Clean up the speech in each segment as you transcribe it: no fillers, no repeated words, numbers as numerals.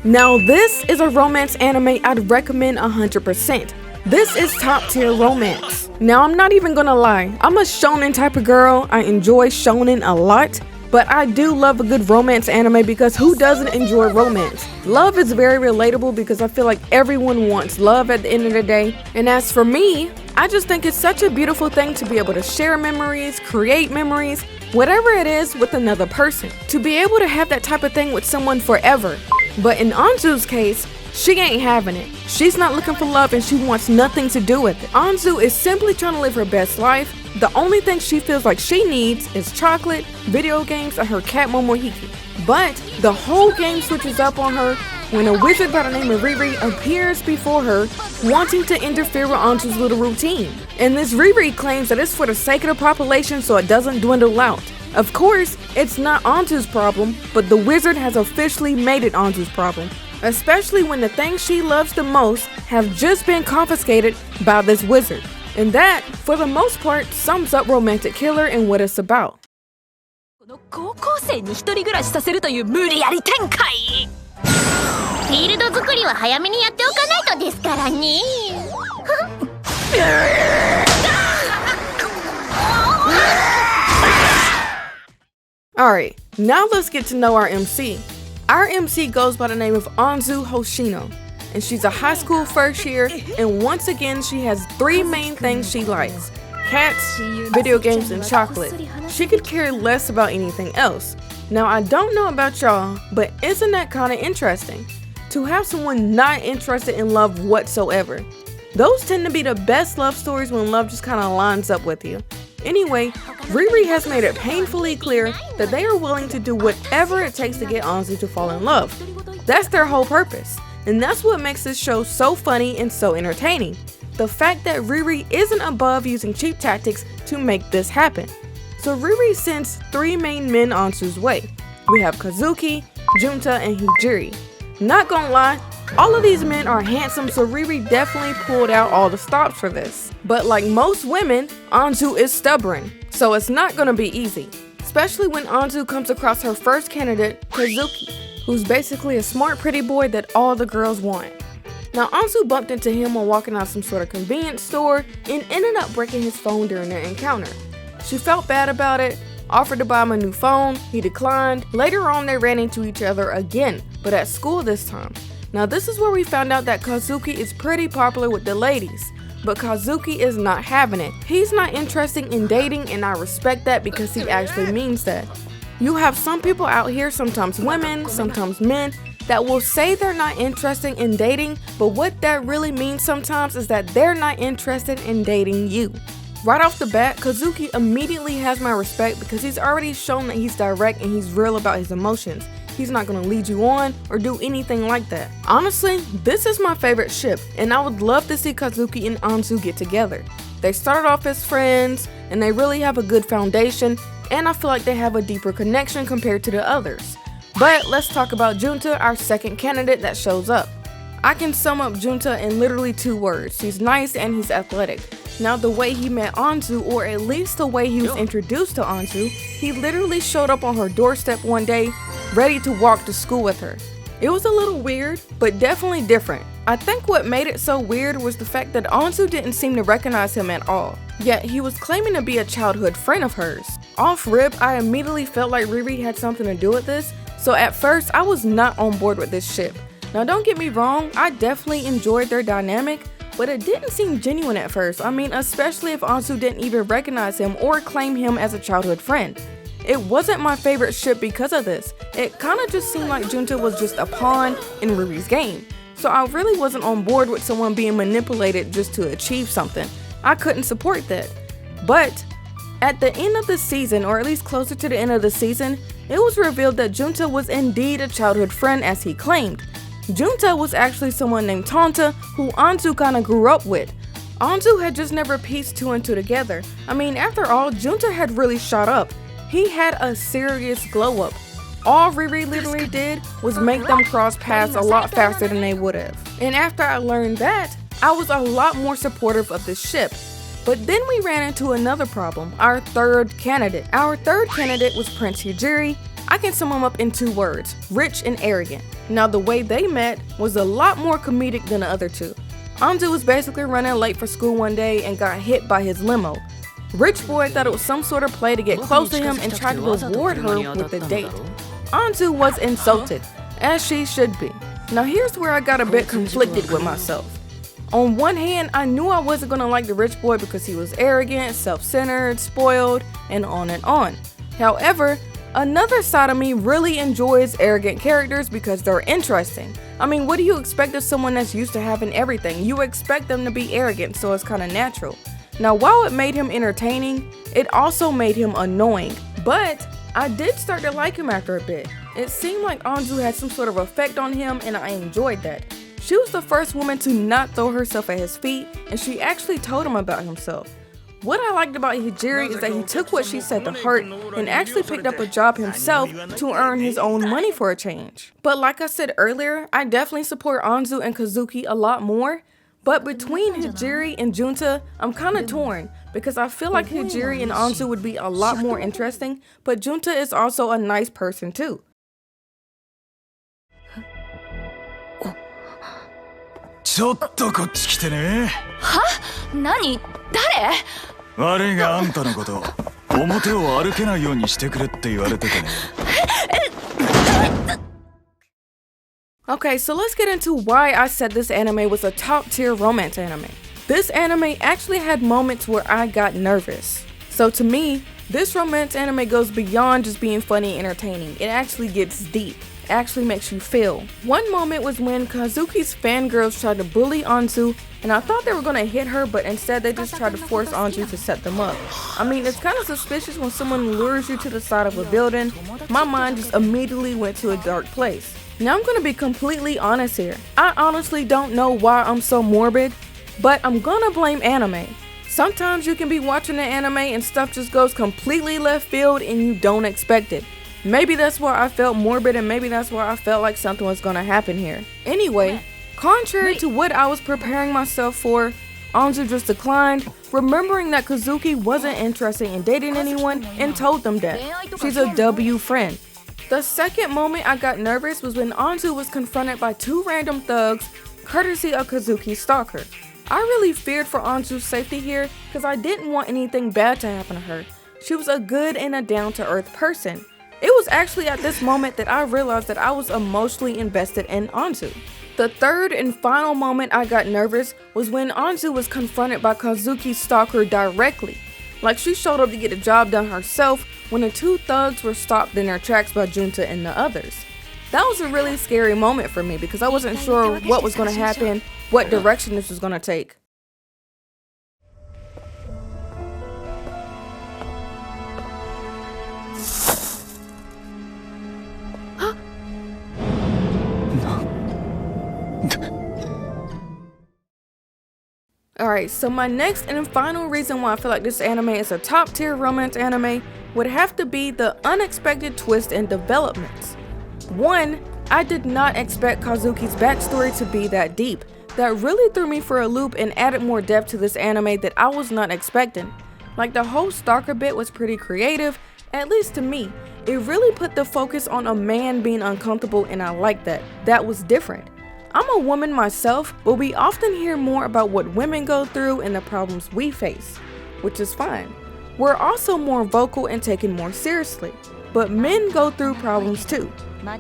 Now this is a romance anime I'd recommend 100%. This is top tier romance. Now I'm not even gonna lie, I'm a shonen type of girl. I enjoy shonen a lot, but I do love a good romance anime because who doesn't enjoy romance? Love is very relatable because I feel like everyone wants love at the end of the day. And as for me, I just think it's such a beautiful thing to be able to share memories, create memories, whatever it is with another person. To be able to have that type of thing with someone forever. But in Anzu's case, she ain't having it. She's not looking for love and she wants nothing to do with it. Anzu is simply trying to live her best life. The only thing she feels like she needs is chocolate, video games, and her cat Momohiki. But the whole game switches up on her when a wizard by the name of Riri appears before her, wanting to interfere with Anzu's little routine. And this Riri claims that it's for the sake of the population so it doesn't dwindle out. Of course, it's not Anzu's problem, but the wizard has officially made it Anzu's problem. Especially when the things she loves the most have just been confiscated by this wizard. And that, for the most part, sums up Romantic Killer and what it's about. 高校生に一人暮らしさせるという無理やり展開。フィールド作りは早めにやっておかないとですからね。Alright, now let's get to know our MC. Our MC goes by the name of Anzu Hoshino, and she's a high school first year, and once again she has three main things she likes: cats, video games, and chocolate. She could care less about anything else. Now I don't know about y'all, but isn't that kinda interesting? To have someone not interested in love whatsoever. Those tend to be the best love stories when love just kinda lines up with you. Anyway, Riri has made it painfully clear that they are willing to do whatever it takes to get Anzu to fall in love. That's their whole purpose, and that's what makes this show so funny and so entertaining. The fact that Riri isn't above using cheap tactics to make this happen. So Riri sends three main men Anzu's way. We have Kazuki, Junta, and Hijiri. Not gonna lie, all of these men are handsome, so Riri definitely pulled out all the stops for this. But like most women, Anzu is stubborn, so it's not gonna be easy. Especially when Anzu comes across her first candidate, Kazuki, who's basically a smart pretty boy that all the girls want. Now Anzu bumped into him while walking out some sort of convenience store and ended up breaking his phone during their encounter. She felt bad about it, offered to buy him a new phone, he declined. Later on they ran into each other again, but at school this time. Now this is where we found out that Kazuki is pretty popular with the ladies, but Kazuki is not having it. He's not interested in dating, and I respect that because he actually means that. You have some people out here, sometimes women, sometimes men, that will say they're not interested in dating, but what that really means sometimes is that they're not interested in dating you. Right off the bat, Kazuki immediately has my respect because he's already shown that he's direct and he's real about his emotions. He's not gonna lead you on or do anything like that. Honestly, this is my favorite ship, and I would love to see Kazuki and Anzu get together. They started off as friends, and they really have a good foundation, and I feel like they have a deeper connection compared to the others. But let's talk about Junta, our second candidate that shows up. I can sum up Junta in literally 2 words. He's nice and he's athletic. Now the way he met Anzu, or at least the way he was introduced to Anzu, he literally showed up on her doorstep one day, ready to walk to school with her. It was a little weird, but definitely different. I think what made it so weird was the fact that Anzu didn't seem to recognize him at all. Yet he was claiming to be a childhood friend of hers. Off rip, I immediately felt like Riri had something to do with this, so at first I was not on board with this ship. Now don't get me wrong, I definitely enjoyed their dynamic, but it didn't seem genuine at first. I mean, especially if Anzu didn't even recognize him or claim him as a childhood friend. It wasn't my favorite ship because of this. It kinda just seemed like Junta was just a pawn in Riri's game. So I really wasn't on board with someone being manipulated just to achieve something. I couldn't support that. But at the end of the season, or at least closer to the end of the season, it was revealed that Junta was indeed a childhood friend as he claimed. Junta was actually someone named Tanta, who Anzu kinda grew up with. Anzu had just never pieced 2 and 2 together. I mean, after all, Junta had really shot up. He had a serious glow up. All Riri literally did was make them cross paths a lot faster than they would have. And after I learned that, I was a lot more supportive of this ship. But then we ran into another problem, our third candidate. Our third candidate was Prince Hijiri, I can sum them up in 2 words, rich and arrogant. Now the way they met was a lot more comedic than the other two. Anzu was basically running late for school one day and got hit by his limo. Rich boy thought it was some sort of play to get close to him and tried to reward her with a date. Anzu was insulted, as she should be. Now here's where I got a bit conflicted with myself. On one hand, I knew I wasn't gonna like the rich boy because he was arrogant, self-centered, spoiled, and on and on. However, another side of me really enjoys arrogant characters because they're interesting. I mean, what do you expect of someone that's used to having everything? You expect them to be arrogant, so it's kind of natural. Now, while it made him entertaining, it also made him annoying. But I did start to like him after a bit. It seemed like Anzu had some sort of effect on him, and I enjoyed that. She was the first woman to not throw herself at his feet, and she actually told him about himself. What I liked about Hijiri is that he took what she said to heart and actually picked up a job himself to earn his own money for a change. But like I said earlier, I definitely support Anzu and Kazuki a lot more. But between Hijiri and Junta, I'm kind of torn because I feel like Hijiri and Anzu would be a lot more interesting, but Junta is also a nice person too. ちょっとこっち来てね。は？何？誰？悪いがあんたのこと、表を歩けないようにしてくれって言われててね。Okay, so let's get into why I said this anime was a top-tier romance anime. This anime actually had moments where I got nervous. So to me, this romance anime goes beyond just being funny and entertaining. It actually gets deep. It actually makes you feel. One moment was when Kazuki's fangirls tried to bully Anzu, and I thought they were gonna hit her, but instead they just tried to force Anzu to set them up. I mean, it's kind of suspicious when someone lures you to the side of a building. My mind just immediately went to a dark place. Now I'm gonna be completely honest here. I honestly don't know why I'm so morbid, but I'm gonna blame anime. Sometimes you can be watching an anime and stuff just goes completely left field and you don't expect it. Maybe that's why I felt morbid, and maybe that's why I felt like something was gonna happen here. Anyway, contrary to what I was preparing myself for, Anzu just declined, remembering that Kazuki wasn't interested in dating anyone and told them that. She's a W friend. The second moment I got nervous was when Anzu was confronted by 2 random thugs, courtesy of Kazuki's stalker. I really feared for Anzu's safety here because I didn't want anything bad to happen to her. She was a good and a down-to-earth person. It was actually at this moment that I realized that I was emotionally invested in Anzu. The third and final moment I got nervous was when Anzu was confronted by Kazuki's stalker directly. Like she showed up to get the job done herself when the 2 thugs were stopped in their tracks by Junta and the others. That was a really scary moment for me because I wasn't sure what was going to happen, what direction this was going to take. Alright, so my next and final reason why I feel like this anime is a top tier romance anime would have to be the unexpected twist and developments. 1, I did not expect Kazuki's backstory to be that deep. That really threw me for a loop and added more depth to this anime that I was not expecting. Like the whole stalker bit was pretty creative, at least to me. It really put the focus on a man being uncomfortable, and I like that. That was different. I'm a woman myself, but we often hear more about what women go through and the problems we face, which is fine. We're also more vocal and taken more seriously, but men go through problems too.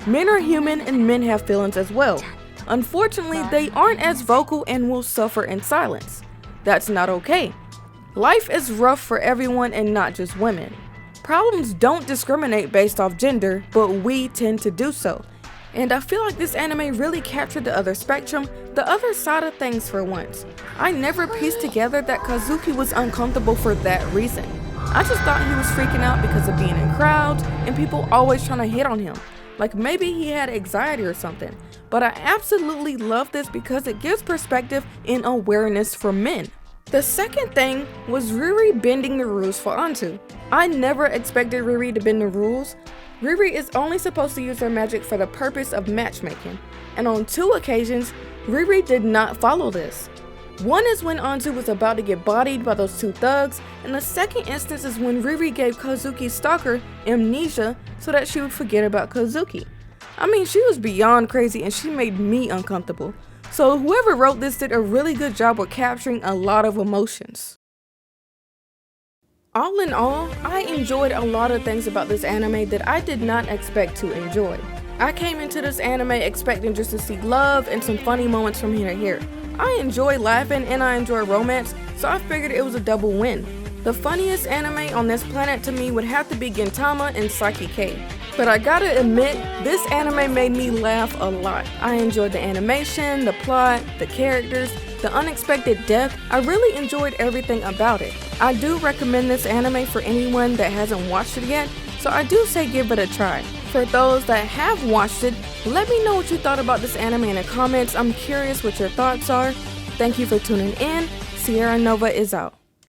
Men are human and men have feelings as well. Unfortunately, they aren't as vocal and will suffer in silence. That's not okay. Life is rough for everyone and not just women. Problems don't discriminate based off gender, but we tend to do so. And I feel like this anime really captured the other spectrum, the other side of things for once. I never pieced together that Kazuki was uncomfortable for that reason. I just thought he was freaking out because of being in crowds and people always trying to hit on him. Like maybe he had anxiety or something. But I absolutely love this because it gives perspective and awareness for men. The second thing was Riri bending the rules for Anzu. I never expected Riri to bend the rules. Riri is only supposed to use her magic for the purpose of matchmaking, and on 2 occasions, Riri did not follow this. One is when Anzu was about to get bodied by those two thugs, and the second instance is when Riri gave Kazuki's stalker amnesia so that she would forget about Kazuki. I mean, she was beyond crazy and she made me uncomfortable. So whoever wrote this did a really good job with capturing a lot of emotions. All in all, I enjoyed a lot of things about this anime that I did not expect to enjoy. I came into this anime expecting just to see love and some funny moments from here to here. I enjoy laughing and I enjoy romance, so I figured it was a double win. The funniest anime on this planet to me would have to be Gintama and Saiki K. But I gotta admit, this anime made me laugh a lot. I enjoyed the animation, the plot, the characters, the unexpected death. I really enjoyed everything about it. I do recommend this anime for anyone that hasn't watched it yet, so I do say give it a try. For those that have watched it, let me know what you thought about this anime in the comments. I'm curious what your thoughts are. Thank you for tuning in. Sierra Nova is out.